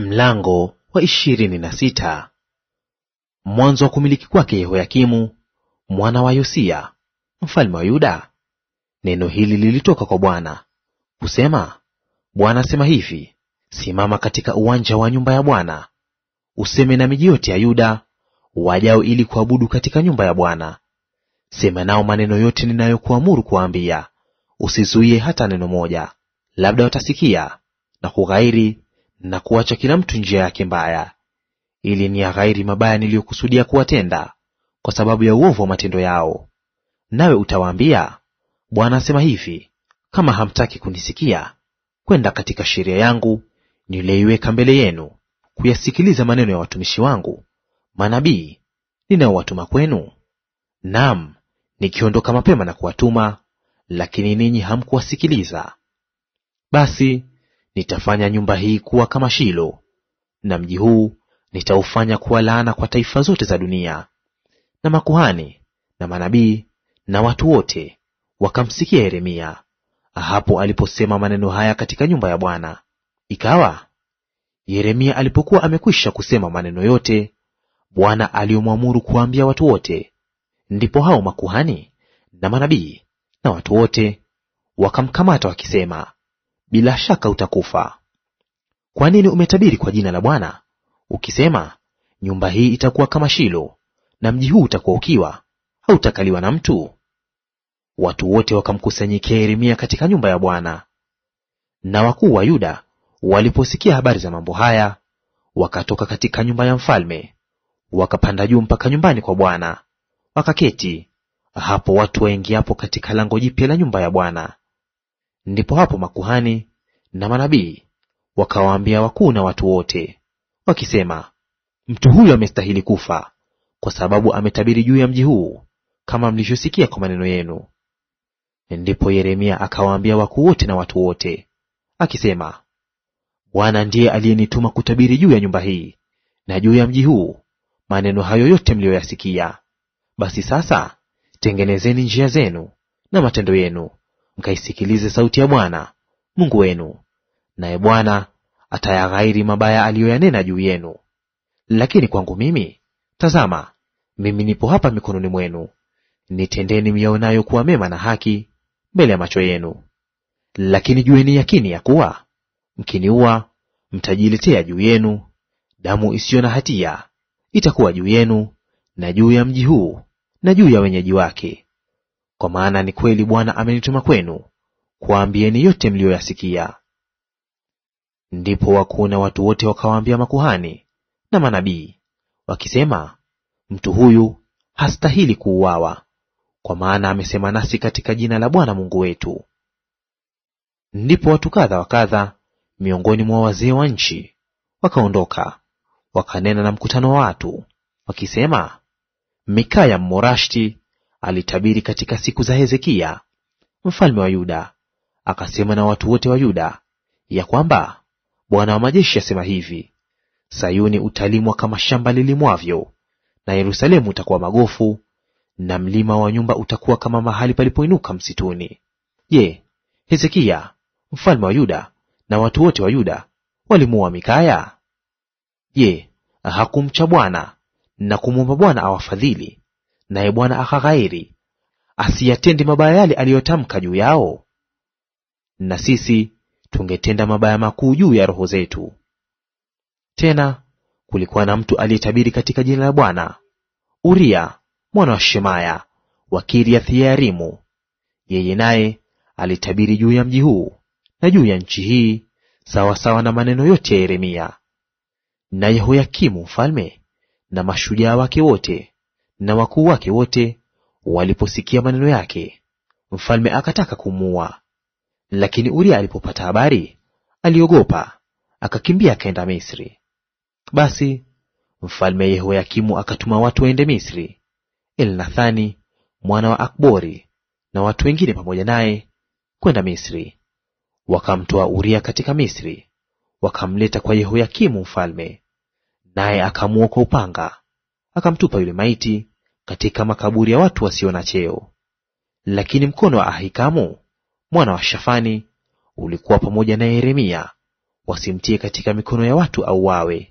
Mlango wa 26. Mwanzo wa kumiliki kwake Yehoyakimu mwana wa Yosia mfalme wa Yuda, neno hili lilitoka kwa Bwana kusema, Bwana asema hivi: simama katika uwanja wa nyumba ya Bwana, useme na miji yote ya Yuda wajao ili kuabudu katika nyumba ya Bwana. Sema nao maneno yote ninayokuamuru kuwaambia, usizuie hata neno moja. Labda watasikia na kughairi na kuacha kila mtu njia yake mbaya, ili niyaghairi mabaya niliyokusudia kuwatenda kwa sababu ya uovu wa matendo yao. Nawe utawaambia, Bwana asema hivi: kama hamtaki kunisikia, kwenda katika sheria yangu niliyoiweka mbele yenu, kuyasikiliza maneno ya watumishi wangu manabii ninaowatuma kwenu, naam, nikiondoka mapema na kuwatuma, lakini ninyi hamkuwasikiliza, basi nitafanya nyumba hii kuwa kama Shilo, na mji huu nitaufanya kuwa laana kwa taifa zote za dunia. Na makuhani na manabii na watu wote wakamsikia Yeremia hapo aliposema maneno haya katika nyumba ya Bwana. Ikawa Yeremia alipokuwa amekwisha kusema maneno yote Bwana aliyomwamuru kuwaambia watu wote, ndipo hao makuhani na manabii na watu wote wakamkamata wakisema, bila shaka utakufa. Kwa nini umetabiri kwa jina la Bwana ukisema, nyumba hii itakuwa kama Shilo, na mji huu utakuwa ukiwa, hautakaliwa na mtu? Watu wote wakamkusanyikia Yeremia katika nyumba ya Bwana. Na wakuu wa Yuda waliposikia habari za mambo haya, wakatoka katika nyumba ya mfalme, wakapanda juu mpaka nyumbani kwa Bwana, wakaketi hapo watu waingiapo katika lango jipya la nyumba ya Bwana. Ndipo hapo makuhani na manabii wakawaambia wakuu na watu wote, wakisema, mtu huyu amestahili kufa, kwa sababu ametabiri juu ya mji huu, kama mlivyosikia kwa maneno yenu. Ndipo Yeremia akawaambia wakuu wote na watu wote, akisema, Bwana ndiye aliyenituma kutabiri juu ya nyumba hii na juu ya mji huu maneno hayo yote mliyoyasikia. Basi sasa tengenezeni njia zenu na matendo yenu, mkaisikilize sauti ya Bwana Mungu wenu, naye Bwana atayaghairi mabaya aliyoyanena juu yenu. Lakini kwangu mimi, tazama, mimi nipo hapa mikononi mwenu, nitendeni myaonayo kuwa mema na haki mbele ya macho yenu. Lakini jueni yakini ya kuwa mkiniua, mtajiletea juu yenu damu isiyo na hatia, itakuwa juu yenu na juu ya mji huu na juu ya wenyeji wake. Kwa maana ni kweli Bwana amenituma kwenu kuwaambieni yote mliyoyasikia. Ndipo wakuu na watu wote wakawaambia makuhani na manabii wakisema, mtu huyu hastahili kuuawa, kwa maana amesema nasi katika jina la Bwana Mungu wetu. Ndipo watu kadha wa kadha miongoni mwa wazee wa nchi wakaondoka, wakanena na mkutano wa watu wakisema, Mikaya Mmorashti alitabiri katika siku za Hezekia mfalme wa Yuda, akasema na watu wote wa Yuda ya kwamba Bwana wa majeshi asema hivi, Sayuni utalimwa kama shamba lilimwavyo, na Yerusalemu utakuwa magofu, na mlima wa nyumba utakuwa kama mahali palipoinuka msituni. Je, Hezekia mfalme wa Yuda na watu wote wa Yuda walimuua Mikaya? Je, hakumcha Bwana na kumwomba Bwana awafadhili, naye Bwana akaghairi asiyatende mabaya yale aliyotamka juu yao? Na sisi tungetenda mabaya makuu juu ya roho zetu. Tena kulikuwa na mtu aliyetabiri katika jina la Bwana, Uria mwana wa Shemaya wa Kiriath-Yearimu. Yeye naye alitabiri juu ya mji huu na juu ya nchi hii sawa sawa na maneno yote ya Yeremia. Na Yehoyakimu mfalme na mashujaa wake wote na wakuu wake wote waliposikia maneno yake, mfalme akataka kumuua. Lakini Uria alipopata habari, aliogopa, akakimbia akaenda Misri. Basi mfalme Yehoyakimu akatuma watu waende Misri, Elnathani mwana wa Akbori na watu wengine pamoja naye kwenda Misri. Wakamtoa Uria katika Misri, wakamleta kwa Yehoyakimu mfalme, naye akamuua kwa upanga, akamtupa yule maiti katika makaburi ya watu wasio na cheo. Lakini mkono wa Ahikamu mwana wa Shafani ulikuwa pamoja na Yeremia wasimtie katika mikono ya watu auawe.